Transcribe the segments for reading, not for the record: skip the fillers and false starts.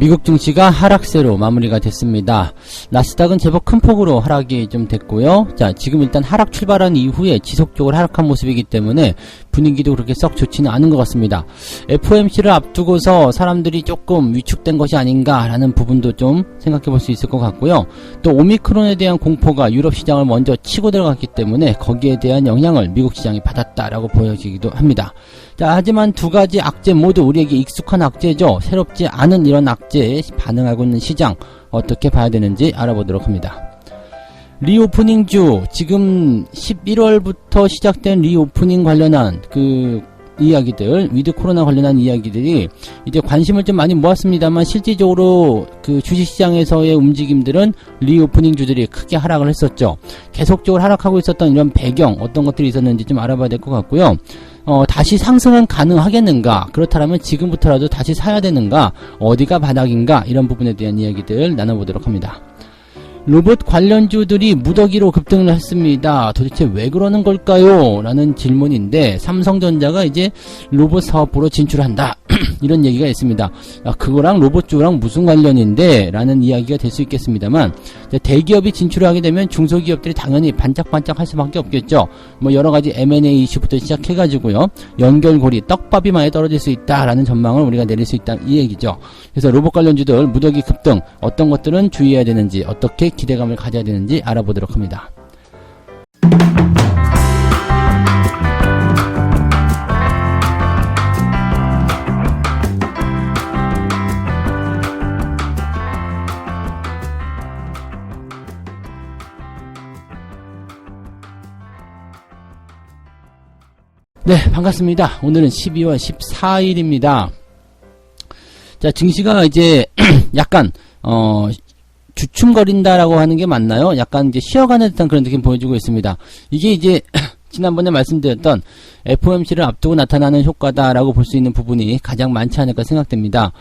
미국 증시가 하락세로 마무리가 됐습니다. 나스닥은 제법 큰 폭으로 하락이 좀 됐고요. 자, 지금 일단 하락 출발한 이후에 지속적으로 하락한 모습이기 때문에 분위기도 그렇게 썩 좋지는 않은 것 같습니다. FOMC를 앞두고서 사람들이 조금 위축된 것이 아닌가라는 부분도 좀 생각해 볼 수 있을 것 같고요. 또 오미크론에 대한 공포가 유럽 시장을 먼저 치고 들어갔기 때문에 거기에 대한 영향을 미국 시장이 받았다라고 보여지기도 합니다. 자, 하지만 두 가지 악재 모두 우리에게 익숙한 악재죠. 새롭지 않은 이런 악재에 반응하고 있는 시장 어떻게 봐야 되는지 알아보도록 합니다. 리오프닝주, 지금 11월부터 시작된 리오프닝 관련한 이야기들, 위드 코로나 관련한 이야기들이 이제 관심을 좀 많이 모았습니다만 실질적으로 주식시장에서의 움직임들은 리오프닝 주들이 크게 하락을 했었죠. 계속적으로 하락하고 있었던 이런 배경, 어떤 것들이 있었는지 좀 알아봐야 될 것 같고요. 다시 상승은 가능하겠는가? 그렇다면 지금부터라도 다시 사야 되는가? 어디가 바닥인가? 이런 부분에 대한 이야기들 나눠보도록 합니다. 로봇 관련주들이 무더기로 급등을 했습니다. 도대체 왜 그러는 걸까요? 라는 질문인데, 삼성전자가 이제 로봇 사업부로 진출한다. 이런 얘기가 있습니다. 그거랑 로봇주랑 무슨 관련인데? 라는 이야기가 될 수 있겠습니다만, 대기업이 진출하게 되면 중소기업들이 당연히 반짝반짝 할 수밖에 없겠죠. 뭐 여러가지 M&A 이슈부터 시작해가지고요. 연결고리, 떡밥이 많이 떨어질 수 있다라는 전망을 우리가 내릴 수 있다, 이 얘기죠. 그래서 로봇 관련주들 무더기 급등, 어떤 것들은 주의해야 되는지, 어떻게 기대감을 가져야 되는지 알아보도록 합니다. 네, 반갑습니다. 오늘은 12월 14일입니다. 자, 증시가 이제 약간 주춤거린다라고 하는 게 맞나요? 약간 이제 쉬어가는 듯한 그런 느낌 보여주고 있습니다. 이게 이제 지난번에 말씀드렸던 FOMC를 앞두고 나타나는 효과다라고 볼 수 있는 부분이 가장 많지 않을까 생각됩니다.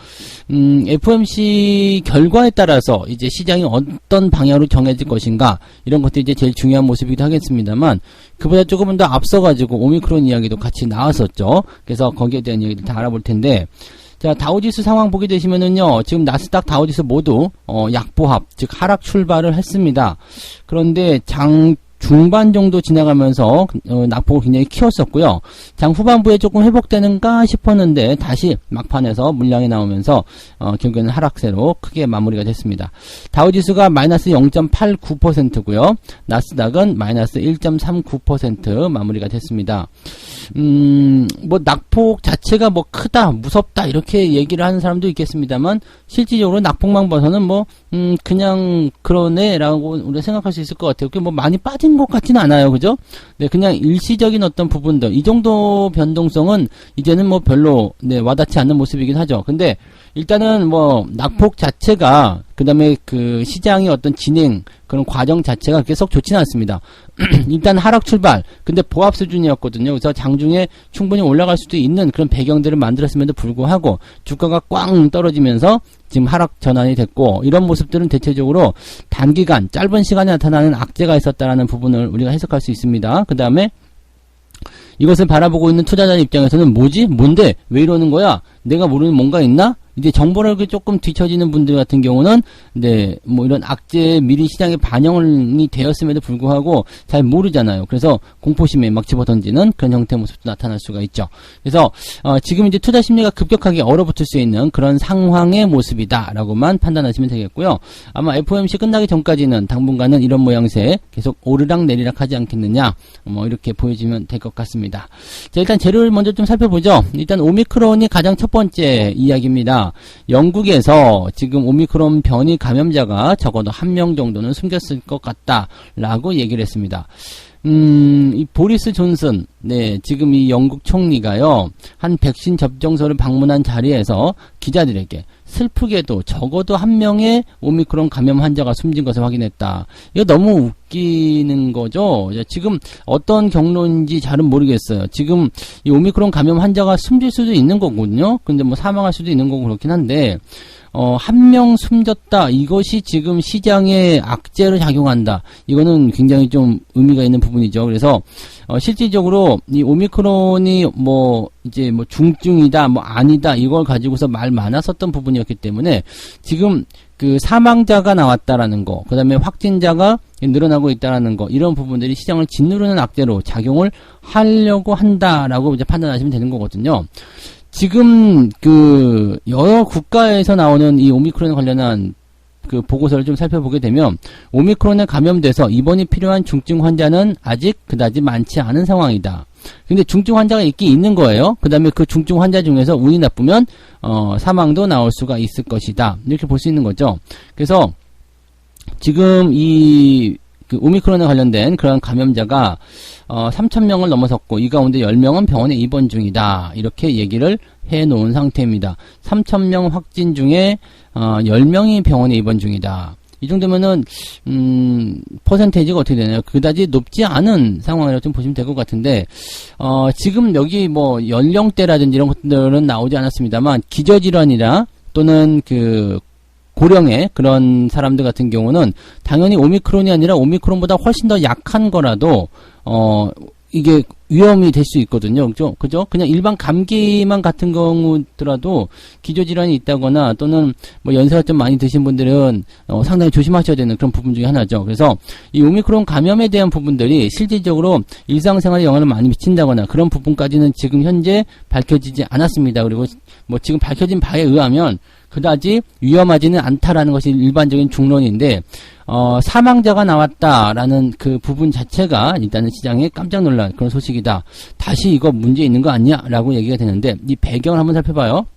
FOMC 결과에 따라서 이제 시장이 어떤 방향으로 정해질 것인가, 이런 것들이 이제 제일 중요한 모습이기도 하겠습니다만, 그보다 조금은 더 앞서가지고 오미크론 이야기도 같이 나왔었죠. 그래서 거기에 대한 이야기를 다 알아볼 텐데, 자, 다우지수 상황 보게 되시면은요, 지금 나스닥 다우지수 모두 약보합, 즉 하락 출발을 했습니다. 그런데 장 중반 정도 지나가면서 낙폭을 굉장히 키웠었고요. 장 후반부에 조금 회복되는가 싶었는데 다시 막판에서 물량이 나오면서 결국에는 하락세로 크게 마무리가 됐습니다. 다우지수가 마이너스 0.89%고요. 나스닥은 마이너스 1.39% 마무리가 됐습니다. 뭐 낙폭 자체가 뭐 크다, 무섭다 이렇게 얘기를 하는 사람도 있겠습니다만 실질적으로 낙폭만 봐서는 뭐 그냥 그러네라고 우리가 생각할 수 있을 것 같아요. 뭐 많이 빠진 것 같지는 않아요, 그죠? 네, 그냥 일시적인 어떤 부분들, 이 정도 변동성은 이제는 뭐 별로 와닿지 않는 모습이긴 하죠. 근데 일단은 뭐 낙폭 자체가, 그 다음에 그 시장의 어떤 진행, 그런 과정 자체가 계속 좋지는 않습니다. 일단 하락 출발, 근데 보합 수준이었거든요. 그래서 장중에 충분히 올라갈 수도 있는 그런 배경들을 만들었음에도 불구하고 주가가 꽝 떨어지면서 지금 하락 전환이 됐고, 이런 모습들은 대체적으로 단기간, 짧은 시간에 나타나는 악재가 있었다라는 부분을 우리가 해석할 수 있습니다. 그 다음에 이것을 바라보고 있는 투자자 입장에서는 뭐지? 뭔데? 왜 이러는 거야? 내가 모르는 뭔가 있나? 이제 정보를 조금 뒤처지는 분들 같은 경우는 뭐 이런 악재에 미리 시장에 반영이 되었음에도 불구하고 잘 모르잖아요. 그래서 공포심에 막 집어던지는 그런 형태의 모습도 나타날 수가 있죠. 그래서 지금 이제 투자 심리가 급격하게 얼어붙을 수 있는 그런 상황의 모습이다라고만 판단하시면 되겠고요. 아마 FOMC 끝나기 전까지는 당분간은 이런 모양새 계속 오르락 내리락 하지 않겠느냐, 뭐 이렇게 보여지면 될 것 같습니다. 자, 일단 재료를 먼저 좀 살펴보죠. 일단 오미크론이 가장 첫 번째 이야기입니다. 영국에서 지금 오미크론 변이 감염자가 적어도 1명 정도는 숨겼을 것 같다라고 얘기를 했습니다. 이 보리스 존슨, 지금 이 영국 총리가요, 한 백신 접종소를 방문한 자리에서 기자들에게 슬프게도 적어도 1명의 오미크론 감염 환자가 숨진 것을 확인했다. 이거 너무 웃기는 거죠. 지금 어떤 경로인지 잘은 모르겠어요. 지금 이 오미크론 감염 환자가 숨질 수도 있는 거거든요. 근데 뭐 사망할 수도 있는 거고 그렇긴 한데, 1명 숨졌다. 이것이 지금 시장에 악재로 작용한다. 이거는 굉장히 좀 의미가 있는 부분이죠. 그래서 실질적으로 이 오미크론이 뭐 이제 뭐 중증이다, 뭐 아니다, 이걸 가지고서 말 많았었던 부분이었기 때문에 지금 그 사망자가 나왔다라는 거, 그 다음에 확진자가 늘어나고 있다라는 거, 이런 부분들이 시장을 짓누르는 악재로 작용을 하려고 한다라고 이제 판단하시면 되는 거거든요. 지금 그 여러 국가에서 나오는 이 오미크론에 관련한 그 보고서를 좀 살펴보게 되면 오미크론에 감염돼서 입원이 필요한 중증 환자는 아직 그다지 많지 않은 상황이다. 근데 중증 환자가 있긴 있는 거예요. 그 다음에 그 중증 환자 중에서 운이 나쁘면 사망도 나올 수가 있을 것이다. 이렇게 볼 수 있는 거죠. 그래서 지금 이 그 오미크론에 관련된 그런 감염자가 3,000명을 넘어섰고 이 가운데 10명은 병원에 입원 중이다. 이렇게 얘기를 해놓은 상태입니다. 3,000명 확진 중에 10명이 병원에 입원 중이다. 이 정도면은 퍼센테이지가 어떻게 되나요? 그다지 높지 않은 상황이라고 좀 보시면 될 것 같은데 지금 여기 뭐 연령대라든지 이런 것들은 나오지 않았습니다만 기저질환이나 또는 그 고령의 그런 사람들 같은 경우는 당연히 오미크론이 아니라 오미크론보다 훨씬 더 약한 거라도 이게 위험이 될 수 있거든요. 그죠? 그냥 일반 감기만 같은 경우더라도 기저질환이 있다거나 또는 뭐 연세가 좀 많이 드신 분들은 상당히 조심하셔야 되는 그런 부분 중에 하나죠. 그래서 이 오미크론 감염에 대한 부분들이 실질적으로 일상생활에 영향을 많이 미친다거나 그런 부분까지는 지금 현재 밝혀지지 않았습니다. 그리고 뭐 지금 밝혀진 바에 의하면 그다지 위험하지는 않다라는 것이 일반적인 중론인데 사망자가 나왔다라는 그 부분 자체가 일단은 시장에 깜짝 놀란 그런 소식이다. 다시 이거 문제 있는 거 아니야? 라고 얘기가 되는데 이 배경을 한번 살펴봐요.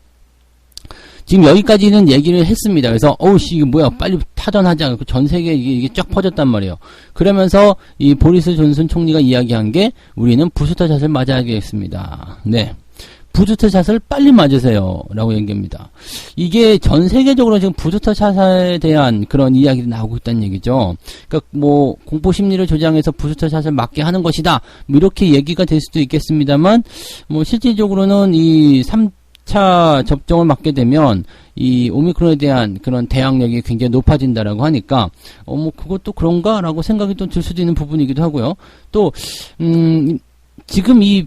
지금 여기까지는 얘기를 했습니다. 그래서 어우씨 이거 뭐야 빨리 타전하자. 전 세계에 이게 쫙 퍼졌단 말이에요. 그러면서 이 보리스 존슨 총리가 이야기한 게 우리는 부스터샷을 맞아야겠습니다. 네. 부스터샷을 빨리 맞으세요. 라고 얘기합니다. 이게 전 세계적으로 지금 부스터샷에 대한 그런 이야기도 나오고 있다는 얘기죠. 그러니까 뭐 공포심리를 조장해서 부스터샷을 맞게 하는 것이다. 뭐 이렇게 얘기가 될 수도 있겠습니다만 뭐 실질적으로는 이 3차 접종을 맞게 되면 이 오미크론에 대한 그런 대항력이 굉장히 높아진다라고 하니까 뭐 그것도 그런가라고 생각이 또 들 수도 있는 부분이기도 하고요. 또 지금 이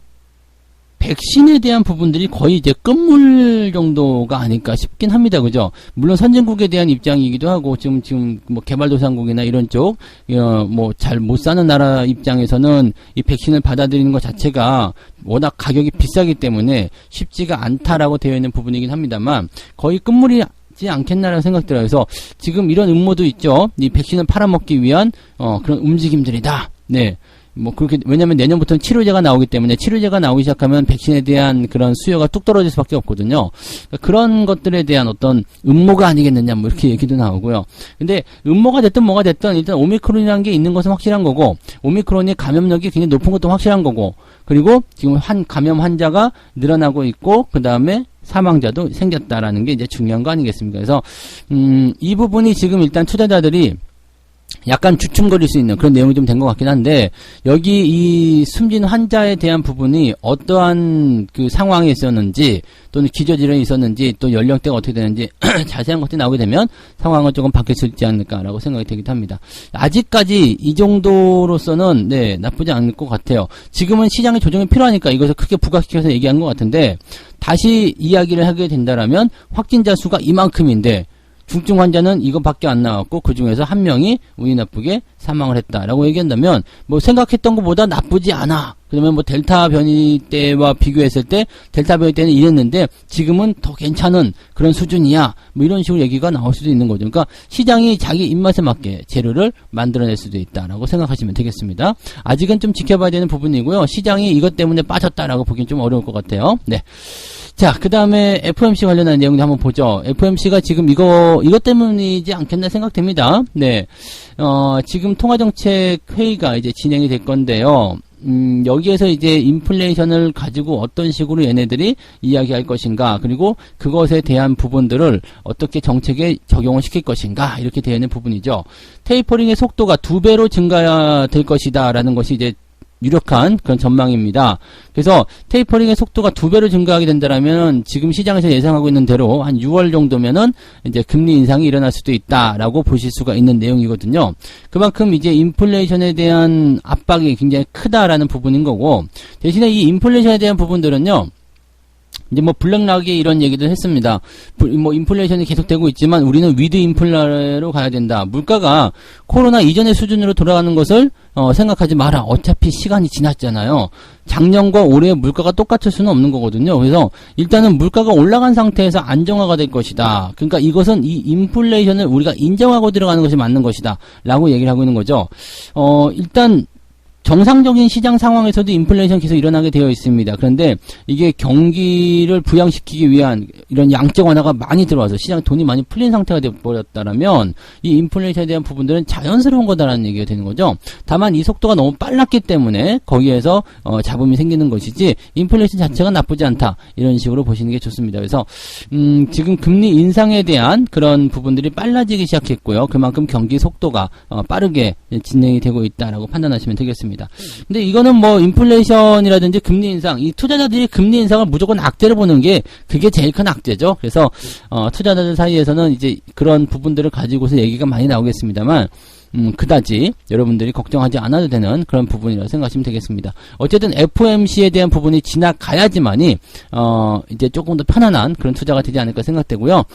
백신에 대한 부분들이 거의 이제 끝물 정도가 아닐까 싶긴 합니다. 그죠? 물론 선진국에 대한 입장이기도 하고, 지금 뭐 개발도상국이나 이런 쪽, 뭐 잘 못 사는 나라 입장에서는 이 백신을 받아들이는 것 자체가 워낙 가격이 비싸기 때문에 쉽지가 않다라고 되어 있는 부분이긴 합니다만, 거의 끝물이지 않겠나라는 생각 들어요. 그래서 지금 이런 음모도 있죠. 이 백신을 팔아먹기 위한, 그런 움직임들이다. 네. 뭐 그렇게 왜냐면 내년부터는 치료제가 나오기 때문에 치료제가 나오기 시작하면 백신에 대한 그런 수요가 뚝 떨어질 수밖에 없거든요. 그러니까 그런 것들에 대한 어떤 음모가 아니겠느냐 뭐 이렇게 얘기도 나오고요. 근데 음모가 됐든 뭐가 됐든 일단 오미크론이라는 게 있는 것은 확실한 거고 오미크론이 감염력이 굉장히 높은 것도 확실한 거고 그리고 지금 감염 환자가 늘어나고 있고 그 다음에 사망자도 생겼다라는 게 이제 중요한 거 아니겠습니까? 그래서 이 부분이 지금 일단 투자자들이 약간 주춤거릴 수 있는 그런 내용이 좀 된 것 같긴 한데 여기 이 숨진 환자에 대한 부분이 어떠한 그 상황에 있었는지 또는 기저질환이 있었는지 또 연령대가 어떻게 되는지 자세한 것들이 나오게 되면 상황은 조금 바뀔 수 있지 않을까라고 생각이 되기도 합니다. 아직까지 이 정도로서는 네 나쁘지 않을 것 같아요. 지금은 시장의 조정이 필요하니까 이것을 크게 부각시켜서 얘기한 것 같은데 다시 이야기를 하게 된다라면 확진자 수가 이만큼인데 중증 환자는 이것밖에 안 나왔고 그 중에서 한 명이 운이 나쁘게 사망을 했다라고 얘기한다면 뭐 생각했던 것보다 나쁘지 않아. 그러면 뭐 델타 변이 때와 비교했을 때 델타 변이 때는 이랬는데 지금은 더 괜찮은 그런 수준이야. 뭐 이런 식으로 얘기가 나올 수도 있는 거죠. 그러니까 시장이 자기 입맛에 맞게 재료를 만들어낼 수도 있다라고 생각하시면 되겠습니다. 아직은 좀 지켜봐야 되는 부분이고요. 시장이 이것 때문에 빠졌다라고 보기엔 좀 어려울 것 같아요. 네. 자, 그 다음에 FOMC 관련한 내용도 한번 보죠. FOMC가 지금 이것 때문이지 않겠나 생각됩니다. 네. 지금 통화정책 회의가 이제 진행이 될 건데요. 여기에서 이제 인플레이션을 가지고 어떤 식으로 얘네들이 이야기할 것인가, 그리고 그것에 대한 부분들을 어떻게 정책에 적용을 시킬 것인가, 이렇게 되어 있는 부분이죠. 테이퍼링의 속도가 2배로 증가될 것이다, 라는 것이 이제 유력한 그런 전망입니다. 그래서 테이퍼링의 속도가 2배로 증가하게 된다면 지금 시장에서 예상하고 있는 대로 한 6월 정도면은 이제 금리 인상이 일어날 수도 있다라고 보실 수가 있는 내용이거든요. 그만큼 이제 인플레이션에 대한 압박이 굉장히 크다라는 부분인 거고 대신에 이 인플레이션에 대한 부분들은요. 이제 뭐 블랙락이 이런 얘기도 했습니다. 뭐 인플레이션이 계속되고 있지만 우리는 위드 인플레로 가야 된다. 물가가 코로나 이전의 수준으로 돌아가는 것을 생각하지 마라. 어차피 시간이 지났잖아요. 작년과 올해의 물가가 똑같을 수는 없는 거거든요. 그래서 일단은 물가가 올라간 상태에서 안정화가 될 것이다. 그러니까 이것은 이 인플레이션을 우리가 인정하고 들어가는 것이 맞는 것이다. 라고 얘기를 하고 있는 거죠. 일단 정상적인 시장 상황에서도 인플레이션 계속 일어나게 되어 있습니다. 그런데 이게 경기를 부양시키기 위한 이런 양적 완화가 많이 들어와서 시장에 돈이 많이 풀린 상태가 되어버렸다면 이 인플레이션에 대한 부분들은 자연스러운 거다라는 얘기가 되는 거죠. 다만 이 속도가 너무 빨랐기 때문에 거기에서 잡음이 생기는 것이지 인플레이션 자체가 나쁘지 않다. 이런 식으로 보시는 게 좋습니다. 그래서 지금 금리 인상에 대한 그런 부분들이 빨라지기 시작했고요. 그만큼 경기 속도가 빠르게 진행이 되고 있다라고 판단하시면 되겠습니다. 근데 이거는 뭐 인플레이션이라든지 금리 인상, 이 투자자들이 금리 인상을 무조건 악재를 보는 게 그게 제일 큰 악재죠. 그래서 투자자들 사이에서는 이제 그런 부분들을 가지고서 얘기가 많이 나오겠습니다만 그다지 여러분들이 걱정하지 않아도 되는 그런 부분이라고 생각하시면 되겠습니다. 어쨌든 FOMC에 대한 부분이 지나가야지만이 이제 조금 더 편안한 그런 투자가 되지 않을까 생각되고요.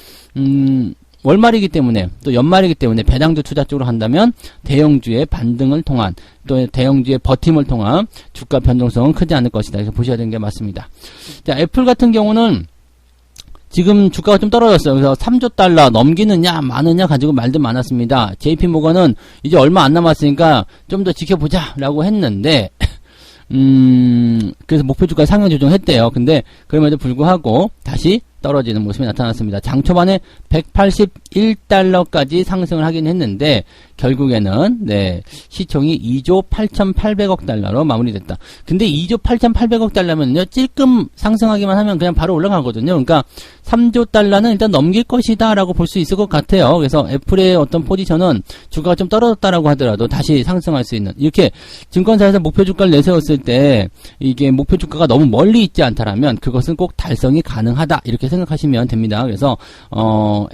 월말이기 때문에 또 연말이기 때문에 배당주 투자 쪽으로 한다면 대형주의 반등을 통한 또 대형주의 버팀을 통한 주가 변동성은 크지 않을 것이다. 이렇게 보셔야 되는 게 맞습니다. 자, 애플 같은 경우는 지금 주가가 좀 떨어졌어요. 그래서 3조 달러 넘기느냐 마느냐 가지고 말도 많았습니다. JP모건은 이제 얼마 안 남았으니까 좀 더 지켜보자 라고 했는데 그래서 목표 주가 상향 조정했대요. 근데 그럼에도 불구하고 다시 떨어지는 모습이 나타났습니다. 장 초반에 181달러까지 상승을 하긴 했는데 결국에는 시총이 2조 8,800억 달러로 마무리됐다. 근데 2조 8,800억 달러면요 찔끔 상승하기만 하면 그냥 바로 올라가거든요. 그러니까 3조 달러는 일단 넘길 것이다 라고 볼 수 있을 것 같아요. 그래서 애플의 어떤 포지션은 주가가 좀 떨어졌다라고 하더라도 다시 상승할 수 있는, 이렇게 증권사에서 목표 주가를 내세웠을 때 이게 목표 주가가 너무 멀리 있지 않다라면 그것은 꼭 달성이 가능하다 이렇게 생각하시면 됩니다. 그래서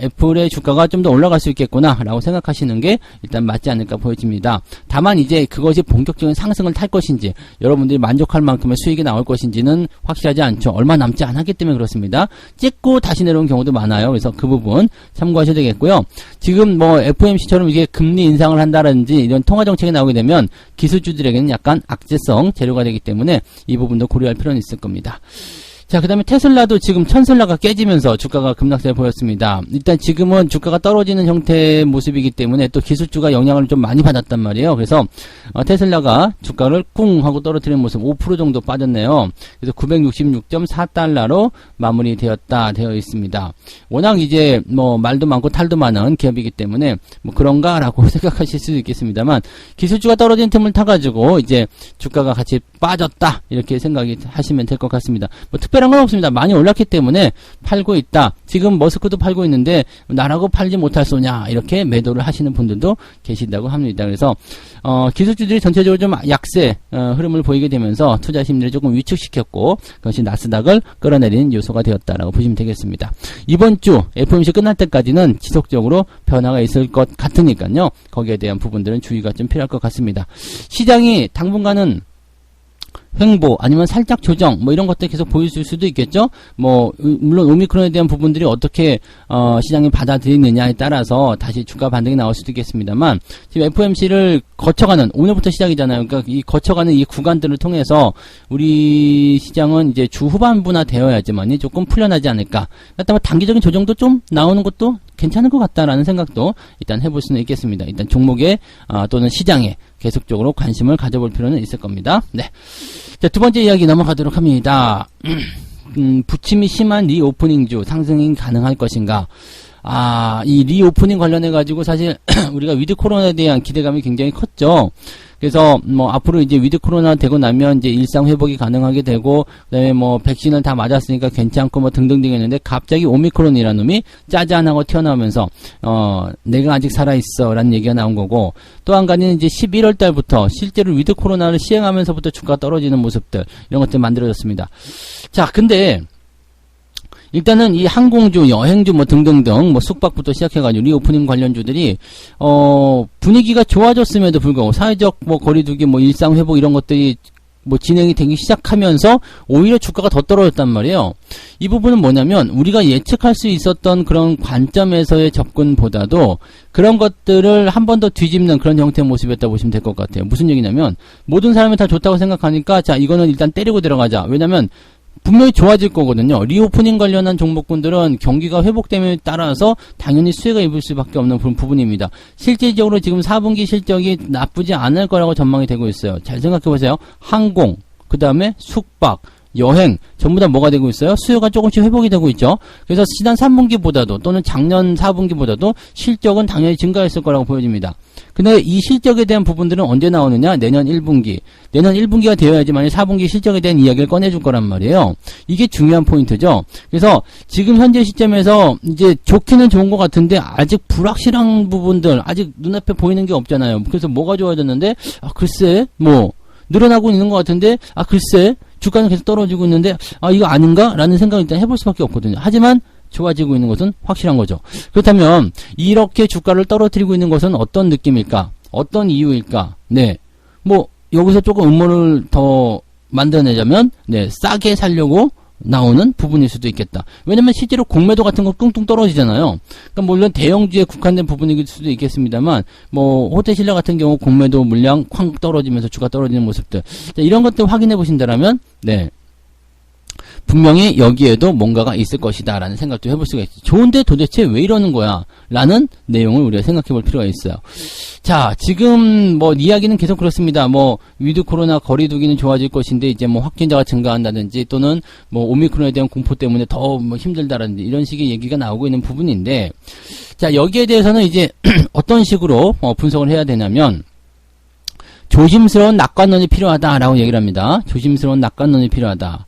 애플의 주가가 좀 더 올라갈 수 있겠구나 라고 생각하시는 게 일단 맞지 않을까 보여집니다. 다만 이제 그것이 본격적인 상승을 탈 것인지 여러분들이 만족할 만큼의 수익이 나올 것인지는 확실하지 않죠. 얼마 남지 않았기 때문에 그렇습니다. 찍고 다시 내려온 경우도 많아요. 그래서 그 부분 참고하셔야 되겠고요. 지금 뭐 FOMC처럼 이게 금리 인상을 한다든지 이런 통화 정책이 나오게 되면 기술주들에게는 약간 악재성 재료가 되기 때문에 이 부분도 고려할 필요는 있을 겁니다. 자, 그 다음에 테슬라도 지금 천슬라가 깨지면서 주가가 급락세를 보였습니다. 일단 지금은 주가가 떨어지는 형태의 모습이기 때문에 또 기술주가 영향을 좀 많이 받았단 말이에요. 그래서 테슬라가 주가를 쿵 하고 떨어뜨리는 모습 5% 정도 빠졌네요. 그래서 966.4달러로 되어 있습니다. 워낙 이제 뭐 말도 많고 탈도 많은 기업이기 때문에 뭐 그런가라고 생각하실 수도 있겠습니다만 기술주가 떨어진 틈을 타가지고 이제 주가가 같이 빠졌다 이렇게 생각이 하시면 될 것 같습니다. 뭐 특별한 건 없습니다. 많이 올랐기 때문에 팔고 있다. 지금 머스크도 팔고 있는데 나라고 팔지 못할 소냐 이렇게 매도를 하시는 분들도 계신다고 합니다. 그래서 기술주들이 전체적으로 좀 약세 흐름을 보이게 되면서 투자 심리를 조금 위축시켰고 그것이 나스닥을 끌어내리는 요소가 되었다라고 보시면 되겠습니다. 이번 주 FOMC 끝날 때까지는 지속적으로 변화가 있을 것 같으니까요. 거기에 대한 부분들은 주의가 좀 필요할 것 같습니다. 시장이 당분간은 횡보 아니면 살짝 조정 뭐 이런 것들 계속 보일 수도 있겠죠. 뭐 물론 오미크론에 대한 부분들이 어떻게 시장이 받아들이느냐에 따라서 다시 주가 반등이 나올 수도 있겠습니다만 지금 FOMC를 거쳐가는 오늘부터 시작이잖아요. 그러니까 이 거쳐가는 이 구간들을 통해서 우리 시장은 이제 주 후반부나 되어야지만이 조금 풀려나지 않을까. 그렇다면 단기적인 조정도 좀 나오는 것도 괜찮을 것 같다라는 생각도 일단 해볼 수는 있겠습니다. 일단 종목에 또는 시장에 계속적으로 관심을 가져볼 필요는 있을 겁니다. 네. 자, 두 번째 이야기 넘어가도록 합니다. 부침이 심한 리오프닝주 상승이 가능할 것인가? 이 리오프닝 관련해가지고 사실 우리가 위드 코로나에 대한 기대감이 굉장히 컸죠. 그래서 뭐 앞으로 이제 위드 코로나 되고 나면 이제 일상 회복이 가능하게 되고 그다음에 뭐 백신을 다 맞았으니까 괜찮고 뭐 등등등 했는데 갑자기 오미크론이라는 놈이 짜잔하고 튀어나오면서 내가 아직 살아있어라는 얘기가 나온 거고 또 한 가지는 이제 11월 달부터 실제로 위드 코로나를 시행하면서부터 주가가 떨어지는 모습들 이런 것들 만들어졌습니다. 자, 근데 일단은 이 항공주, 여행주 뭐 등등등 뭐 숙박부터 시작해가지고 리오프닝 관련주들이 분위기가 좋아졌음에도 불구하고 사회적 뭐 거리두기 뭐 일상 회복 이런 것들이 뭐 진행이 되기 시작하면서 오히려 주가가 더 떨어졌단 말이에요. 이 부분은 뭐냐면 우리가 예측할 수 있었던 그런 관점에서의 접근보다도 그런 것들을 한 번 더 뒤집는 그런 형태의 모습이었다고 보시면 될 것 같아요. 무슨 얘기냐면 모든 사람이 다 좋다고 생각하니까 자 이거는 일단 때리고 들어가자. 왜냐면 분명히 좋아질 거거든요. 리오프닝 관련한 종목군들은 경기가 회복됨에 따라서 당연히 수혜가 입을 수밖에 없는 그런 부분입니다. 실질적으로 지금 4분기 실적이 나쁘지 않을 거라고 전망이 되고 있어요. 잘 생각해보세요. 항공, 그 다음에 숙박, 여행 전부 다 뭐가 되고 있어요? 수요가 조금씩 회복이 되고 있죠. 그래서 지난 3분기보다도 또는 작년 4분기보다도 실적은 당연히 증가했을 거라고 보여집니다. 근데 이 실적에 대한 부분들은 언제 나오느냐? 내년 1분기. 내년 1분기가 되어야지만 4분기 실적에 대한 이야기를 꺼내줄 거란 말이에요. 이게 중요한 포인트죠. 그래서 지금 현재 시점에서 이제 좋기는 좋은 것 같은데 아직 불확실한 부분들, 아직 눈앞에 보이는 게 없잖아요. 그래서 뭐가 좋아졌는데, 아, 글쎄, 뭐, 늘어나고 있는 것 같은데, 아, 글쎄, 주가는 계속 떨어지고 있는데, 아, 이거 아닌가? 라는 생각을 일단 해볼 수밖에 없거든요. 하지만, 좋아지고 있는 것은 확실한 거죠. 그렇다면 이렇게 주가를 떨어뜨리고 있는 것은 어떤 느낌일까? 어떤 이유일까? 네, 뭐 여기서 조금 음모를 더 만들어내자면 네, 싸게 살려고 나오는 부분일 수도 있겠다. 왜냐면 실제로 공매도 같은 거 뚱뚱 떨어지잖아요. 그러니까 물론 대형주에 국한된 부분일 수도 있겠습니다만 뭐 호텔신라 같은 경우 공매도 물량 쾅 떨어지면서 주가 떨어지는 모습들, 자, 이런 것들 확인해 보신다라면 네, 분명히 여기에도 뭔가가 있을 것이다 라는 생각도 해볼 수가 있어요. 좋은데 도대체 왜 이러는 거야? 라는 내용을 우리가 생각해 볼 필요가 있어요. 자, 지금 뭐 이야기는 계속 그렇습니다. 뭐 위드 코로나 거리두기는 좋아질 것인데 이제 뭐 확진자가 증가한다든지 또는 뭐 오미크론에 대한 공포 때문에 더 뭐 힘들다라든지 이런 식의 얘기가 나오고 있는 부분인데, 자, 여기에 대해서는 이제 어떤 식으로 분석을 해야 되냐면 조심스러운 낙관론이 필요하다라고 얘기를 합니다. 조심스러운 낙관론이 필요하다.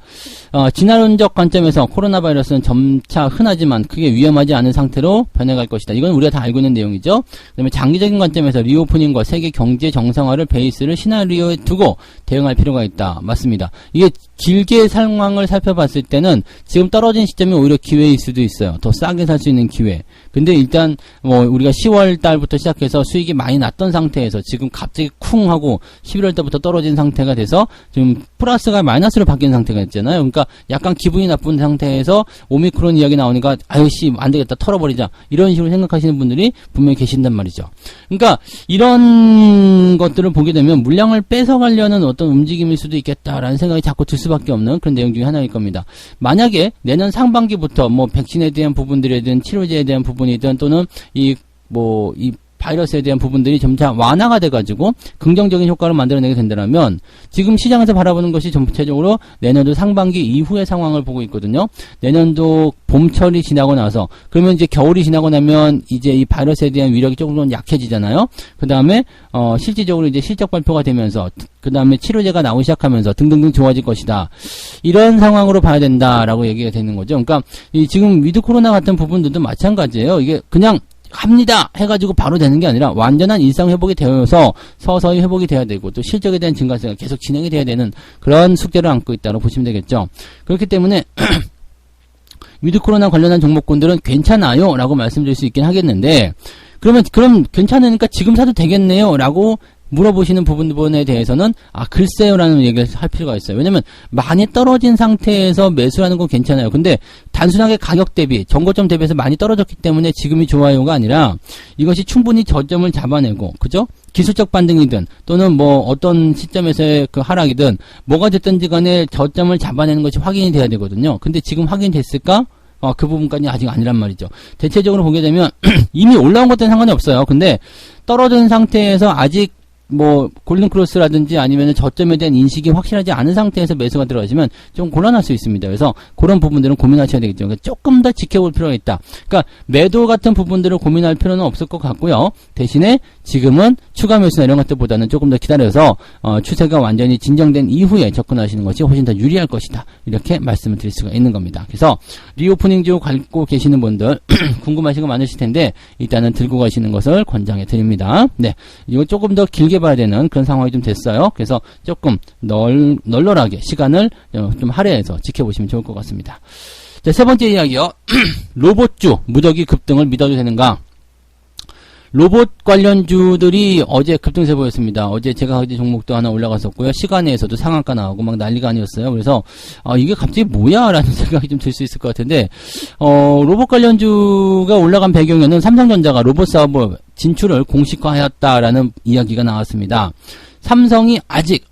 진화론적 관점에서 코로나 바이러스는 점차 흔하지만 크게 위험하지 않은 상태로 변해갈 것이다. 이건 우리가 다 알고 있는 내용이죠. 그다음에 장기적인 관점에서 리오프닝과 세계 경제 정상화를 베이스를 시나리오에 두고 대응할 필요가 있다. 맞습니다. 이게 길게 상황을 살펴봤을 때는 지금 떨어진 시점이 오히려 기회일 수도 있어요. 더 싸게 살 수 있는 기회. 근데 일단 뭐 우리가 10월 달부터 시작해서 수익이 많이 났던 상태에서 지금 갑자기 쿵 하고 11월 달부터 떨어진 상태가 돼서 지금 플러스가 마이너스로 바뀐 상태가 있잖아요. 그러니까 약간 기분이 나쁜 상태에서 오미크론 이야기 나오니까 아유씨 안 되겠다 털어버리자 이런 식으로 생각하시는 분들이 분명히 계신단 말이죠. 그러니까 이런 것들을 보게 되면 물량을 뺏어가려는 어떤 움직임일 수도 있겠다라는 생각이 자꾸 들 수밖에 없는 그런 내용 중에 하나일 겁니다. 만약에 내년 상반기부터 뭐 백신에 대한 부분들이든 치료제에 대한 부분이든 또는 이 바이러스에 대한 부분들이 점차 완화가 돼가지고 긍정적인 효과를 만들어내게 된다면 지금 시장에서 바라보는 것이 전체적으로 내년도 상반기 이후의 상황을 보고 있거든요. 내년도 봄철이 지나고 나서 그러면 이제 겨울이 지나고 나면 이제 이 바이러스에 대한 위력이 조금 약해지잖아요. 그 다음에 실질적으로 이제 실적 발표가 되면서 그 다음에 치료제가 나오기 시작하면서 등등등 좋아질 것이다. 이런 상황으로 봐야 된다라고 얘기가 되는 거죠. 그러니까 이 지금 위드 코로나 같은 부분들도 마찬가지예요. 이게 그냥 합니다 해가지고 바로 되는 게 아니라 완전한 일상 회복이 되어서 서서히 회복이 돼야 되고 또 실적에 대한 증가세가 계속 진행이 돼야 되는 그런 숙제를 안고 있다고 보시면 되겠죠. 그렇기 때문에 위드 코로나 관련한 종목군들은 괜찮아요 라고 말씀드릴 수 있긴 하겠는데, 그럼 괜찮으니까 지금 사도 되겠네요 라고 물어보시는 부분에 대해서는 글쎄요 라는 얘기를 할 필요가 있어요. 왜냐면 많이 떨어진 상태에서 매수하는 건 괜찮아요. 근데 단순하게 가격 대비 전고점 대비해서 많이 떨어졌기 때문에 지금이 좋아요가 아니라 이것이 충분히 저점을 잡아내고, 그죠? 기술적 반등이든 또는 뭐 어떤 시점에서의 그 하락이든 뭐가 됐든지 간에 저점을 잡아내는 것이 확인이 돼야 되거든요. 근데 지금 확인됐을까? 그 부분까지 아직 아니란 말이죠. 대체적으로 보게 되면 이미 올라온 것들은 상관이 없어요. 근데 떨어진 상태에서 아직 뭐 골든크로스라든지 아니면 저점에 대한 인식이 확실하지 않은 상태에서 매수가 들어가시면 좀 곤란할 수 있습니다. 그래서 그런 부분들은 고민하셔야 되겠죠. 그러니까 조금 더 지켜볼 필요가 있다. 그러니까 매도 같은 부분들을 고민할 필요는 없을 것 같고요. 대신에 지금은 추가 매수나 이런 것들보다는 조금 더 기다려서 추세가 완전히 진정된 이후에 접근하시는 것이 훨씬 더 유리할 것이다. 이렇게 말씀을 드릴 수가 있는 겁니다. 그래서 리오프닝주 갖고 계시는 분들 궁금하신 거 많으실 텐데 일단은 들고 가시는 것을 권장해 드립니다. 네, 이거 조금 더 길게 봐야 되는 그런 상황이 좀 됐어요. 그래서 조금 널널하게 시간을 좀 할애해서 지켜보시면 좋을 것 같습니다. 자, 세 번째 이야기요. 로봇주 무더기 급등을 믿어도 되는가? 로봇 관련주들이 어제 급등세 보였습니다. 어제 제가 어제 종목도 하나 올라갔었고요. 시간에서도 상한가 나오고 막 난리가 아니었어요. 그래서 이게 갑자기 뭐야? 라는 생각이 좀 들 수 있을 것 같은데 로봇 관련주가 올라간 배경에는 삼성전자가 로봇 사업을 진출을 공식화하였다라는 이야기가 나왔습니다. 삼성이 아직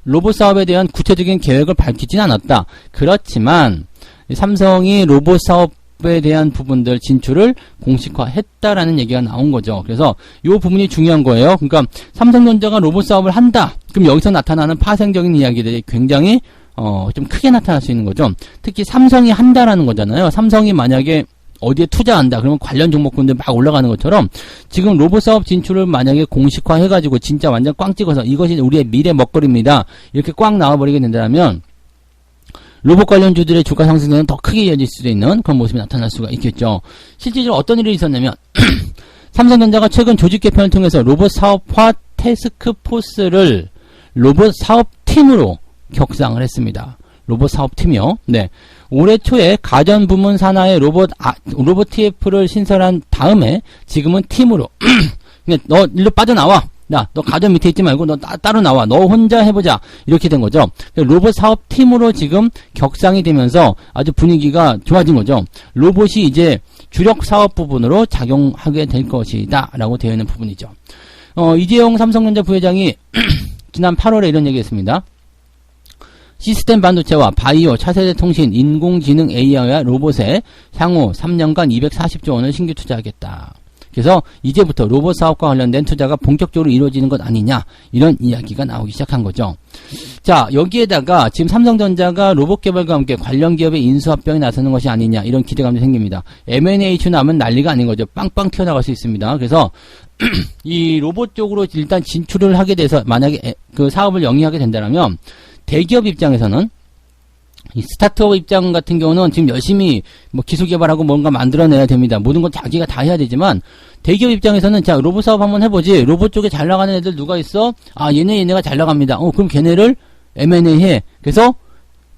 로봇 사업에 대한 구체적인 계획을 밝히진 않았다. 그렇지만 삼성이 로봇 사업에 대한 부분들 진출을 공식화했다라는 얘기가 나온 거죠. 그래서 이 부분이 중요한 거예요. 그러니까 삼성전자가 로봇 사업을 한다. 그럼 여기서 나타나는 파생적인 이야기들이 굉장히 좀 크게 나타날 수 있는 거죠. 특히 삼성이 한다라는 거잖아요. 삼성이 만약에 어디에 투자한다. 그러면 관련 종목군들 막 올라가는 것처럼 지금 로봇 사업 진출을 만약에 공식화 해가지고 진짜 완전 꽝 찍어서 이것이 우리의 미래 먹거리입니다. 이렇게 꽝 나와버리게 된다면 로봇 관련주들의 주가 상승은 더 크게 이어질 수도 있는 그런 모습이 나타날 수가 있겠죠. 실질적으로 어떤 일이 있었냐면 삼성전자가 최근 조직 개편을 통해서 로봇 사업화 태스크포스를 로봇 사업팀으로 격상을 했습니다. 로봇 사업팀이요. 네. 올해 초에 가전 부문 산하의 로봇 TF를 신설한 다음에 지금은 팀으로 너 일로 빠져나와. 야, 너 가전 밑에 있지 말고 너 따로 나와. 너 혼자 해보자. 이렇게 된 거죠. 로봇 사업팀으로 지금 격상이 되면서 아주 분위기가 좋아진 거죠. 로봇이 이제 주력 사업 부분으로 작용하게 될 것이다. 라고 되어 있는 부분이죠. 이재용 삼성전자 부회장이 지난 8월에 이런 얘기 했습니다. 시스템 반도체와 바이오, 차세대 통신, 인공지능 AI와 로봇에 향후 3년간 240조 원을 신규 투자하겠다. 그래서 이제부터 로봇 사업과 관련된 투자가 본격적으로 이루어지는 것 아니냐 이런 이야기가 나오기 시작한 거죠. 자, 여기에다가 지금 삼성전자가 로봇 개발과 함께 관련 기업의 인수합병에 나서는 것이 아니냐 이런 기대감도 생깁니다. M&A 이슈 나면 난리가 아닌 거죠. 빵빵 튀어나갈 수 있습니다. 그래서 이 로봇 쪽으로 일단 진출을 하게 돼서 만약에 그 사업을 영위하게 된다면 대기업 입장에서는 이 스타트업 입장 같은 경우는 지금 열심히 뭐 기술 개발하고 뭔가 만들어내야 됩니다. 모든 건 자기가 다 해야 되지만 대기업 입장에서는 자 로봇 사업 한번 해보지. 로봇 쪽에 잘 나가는 애들 누가 있어? 아 얘네가 잘 나갑니다. 그럼 걔네를 M&A 해. 그래서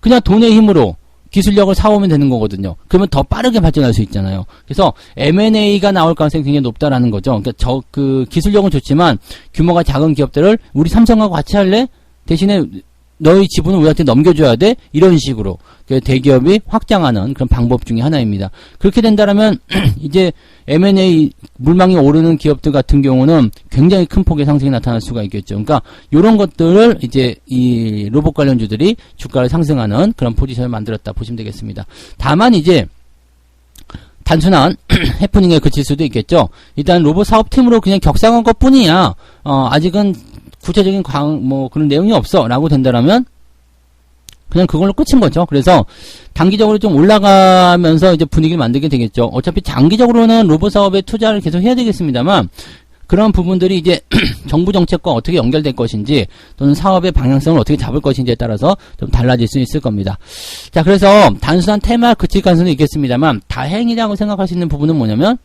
그냥 돈의 힘으로 기술력을 사오면 되는 거거든요. 그러면 더 빠르게 발전할 수 있잖아요. 그래서 M&A가 나올 가능성이 굉장히 높다라는 거죠. 그러니까 기술력은 좋지만 규모가 작은 기업들을 우리 삼성하고 같이 할래? 대신에 너희 지분을 우리한테 넘겨줘야 돼? 이런 식으로 대기업이 확장하는 그런 방법 중에 하나입니다. 그렇게 된다면 이제 M&A 물망이 오르는 기업들 같은 경우는 굉장히 큰 폭의 상승이 나타날 수가 있겠죠. 그러니까 이런 것들을 이제 이 로봇 관련주들이 주가를 상승하는 그런 포지션을 만들었다 보시면 되겠습니다. 다만 이제 단순한 해프닝에 그칠 수도 있겠죠. 일단 로봇 사업팀으로 그냥 격상한 것 뿐이야. 아직은 구체적인 그런 내용이 없어 라고 된다면 그냥 그걸로 끝인 거죠. 그래서 단기적으로 좀 올라가면서 이제 분위기를 만들게 되겠죠. 어차피 장기적으로는 로봇 사업에 투자를 계속 해야 되겠습니다만 그런 부분들이 이제 정부 정책과 어떻게 연결될 것인지 또는 사업의 방향성을 어떻게 잡을 것인지에 따라서 좀 달라질 수 있을 겁니다. 자, 그래서 단순한 테마에 그칠 가능성도 있겠습니다만 다행이라고 생각할 수 있는 부분은 뭐냐면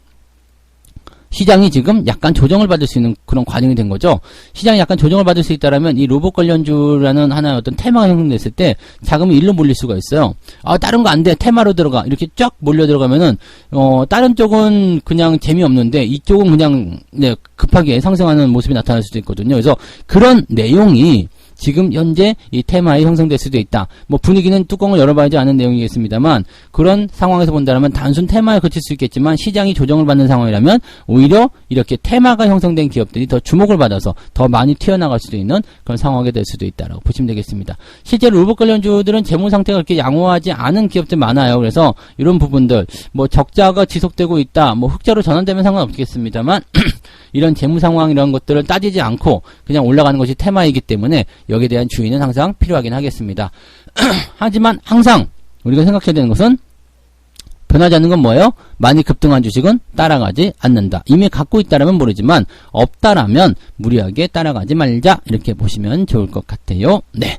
시장이 지금 약간 조정을 받을 수 있는 그런 과정이 된 거죠. 시장이 약간 조정을 받을 수 있다라면 이 로봇 관련주라는 하나의 어떤 테마가 형성됐을 때 자금이 일로 몰릴 수가 있어요. 다른 거 안 돼. 테마로 들어가. 이렇게 쫙 몰려 들어가면은 다른 쪽은 그냥 재미없는데 이쪽은 그냥 급하게 상승하는 모습이 나타날 수도 있거든요. 그래서 그런 내용이 지금 현재 이 테마에 형성될 수도 있다. 뭐 분위기는 뚜껑을 열어봐야지 아는 내용이겠습니다만 그런 상황에서 본다면 단순 테마에 그칠 수 있겠지만 시장이 조정을 받는 상황이라면 오히려 이렇게 테마가 형성된 기업들이 더 주목을 받아서 더 많이 튀어나갈 수도 있는 그런 상황이 될 수도 있다라고 보시면 되겠습니다. 실제로 로봇 관련주들은 재무 상태가 그렇게 양호하지 않은 기업들 많아요. 그래서 이런 부분들 뭐 적자가 지속되고 있다. 뭐 흑자로 전환되면 상관없겠습니다만 이런 재무 상황 이런 것들을 따지지 않고 그냥 올라가는 것이 테마이기 때문에 여기에 대한 주의는 항상 필요하긴 하겠습니다. 하지만 항상 우리가 생각해야 되는 것은 변하지 않는 건 뭐예요? 많이 급등한 주식은 따라가지 않는다. 이미 갖고 있다라면 모르지만 없다라면 무리하게 따라가지 말자. 이렇게 보시면 좋을 것 같아요. 네.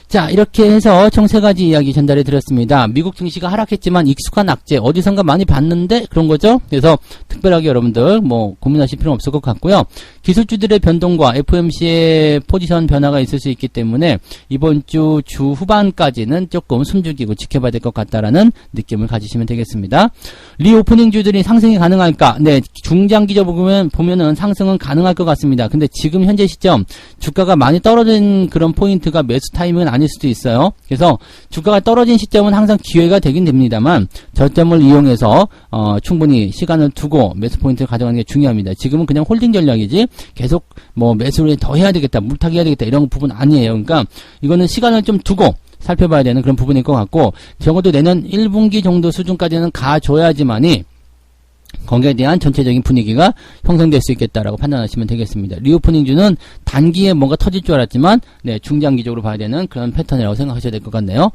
자, 이렇게 해서 총 3가지 이야기 전달해 드렸습니다. 미국 증시가 하락했지만 익숙한 악재, 어디선가 많이 봤는데 그런 거죠. 그래서 특별하게 여러분들 뭐 고민하실 필요는 없을 것 같고요. 기술주들의 변동과 FOMC의 포지션 변화가 있을 수 있기 때문에 이번 주 후반까지는 조금 숨죽이고 지켜봐야 될 것 같다라는 느낌을 가지시면 되겠습니다. 리오프닝 주들이 상승이 가능할까? 네, 중장기적으로 보면은 상승은 가능할 것 같습니다. 근데 지금 현재 시점 주가가 많이 떨어진 그런 포인트가 매수 타이밍은 아닐 수도 있어요. 그래서 주가가 떨어진 시점은 항상 기회가 되긴 됩니다만 저점을 이용해서 충분히 시간을 두고 매수 포인트를 가져가는 게 중요합니다. 지금은 그냥 홀딩 전략이지 계속 뭐 매수를 더 해야 되겠다, 물타기 해야 되겠다 이런 부분 아니에요. 그러니까 이거는 시간을 좀 두고 살펴봐야 되는 그런 부분일 것 같고 적어도 내년 1분기 정도 수준까지는 가줘야지만이 거기에 대한 전체적인 분위기가 형성될 수 있겠다라고 판단하시면 되겠습니다. 리오프닝주는 단기에 뭔가 터질 줄 알았지만 네, 중장기적으로 봐야 되는 그런 패턴이라고 생각하셔야 될 것 같네요.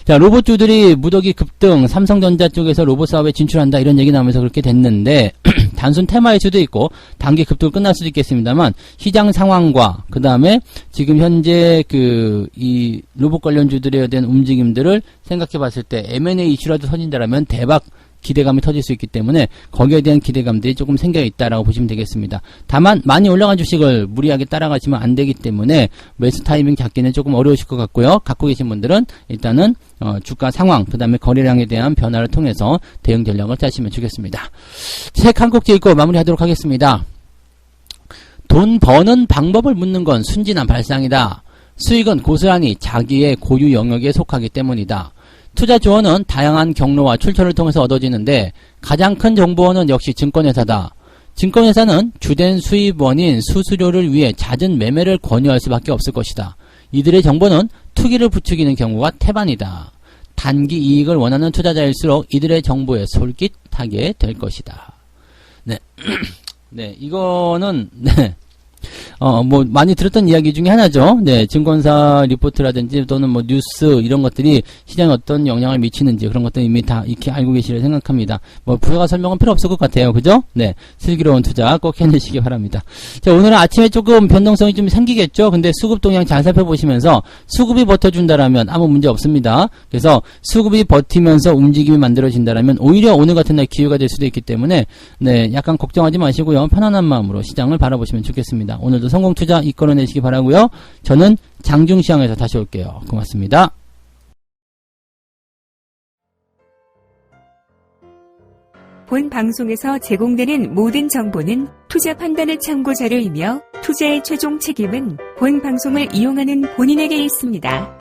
자, 로봇주들이 무더기 급등, 삼성전자 쪽에서 로봇 사업에 진출한다 이런 얘기 나오면서 그렇게 됐는데 단순 테마일 수도 있고 단기 급등으로 끝날 수도 있겠습니다만 시장 상황과 그 다음에 지금 현재 이 로봇 관련주들에 대한 움직임들을 생각해 봤을 때 M&A 이슈라도 터진다라면 대박 기대감이 터질 수 있기 때문에 거기에 대한 기대감들이 조금 생겨 있다라고 보시면 되겠습니다. 다만 많이 올라간 주식을 무리하게 따라가시면 안 되기 때문에 매수 타이밍 잡기는 조금 어려우실 것 같고요. 갖고 계신 분들은 일단은 주가 상황 그 다음에 거래량에 대한 변화를 통해서 대응 전략을 짜시면 좋겠습니다. 책 한 곡지 읽고 마무리하도록 하겠습니다. 돈 버는 방법을 묻는 건 순진한 발상이다. 수익은 고스란히 자기의 고유 영역에 속하기 때문이다. 투자 조언은 다양한 경로와 출처를 통해서 얻어지는데 가장 큰 정보원은 역시 증권회사다. 증권회사는 주된 수입원인 수수료를 위해 잦은 매매를 권유할 수밖에 없을 것이다. 이들의 정보는 투기를 부추기는 경우가 태반이다. 단기 이익을 원하는 투자자일수록 이들의 정보에 솔깃하게 될 것이다. 네, 네, 이거는 네. 뭐 많이 들었던 이야기 중에 하나죠. 네, 증권사 리포트라든지 또는 뭐 뉴스 이런 것들이 시장에 어떤 영향을 미치는지 그런 것들 이미 다 이렇게 알고 계시리라 생각합니다. 뭐 부가 설명은 필요 없을 것 같아요. 그죠? 네, 슬기로운 투자 꼭 해내시기 바랍니다. 자, 오늘은 아침에 조금 변동성이 좀 생기겠죠. 근데 수급 동향 잘 살펴보시면서 수급이 버텨준다라면 아무 문제 없습니다. 그래서 수급이 버티면서 움직임이 만들어진다라면 오히려 오늘 같은 날 기회가 될 수도 있기 때문에 네, 약간 걱정하지 마시고요. 편안한 마음으로 시장을 바라보시면 좋겠습니다. 오늘도 성공 투자 이끌어내시기 바라고요. 저는 장중시장에서 다시 올게요. 고맙습니다. 본 방송에서 제공되는 모든 정보는 투자 판단의 참고 자료이며 투자의 최종 책임은 본 방송을 이용하는 본인에게 있습니다.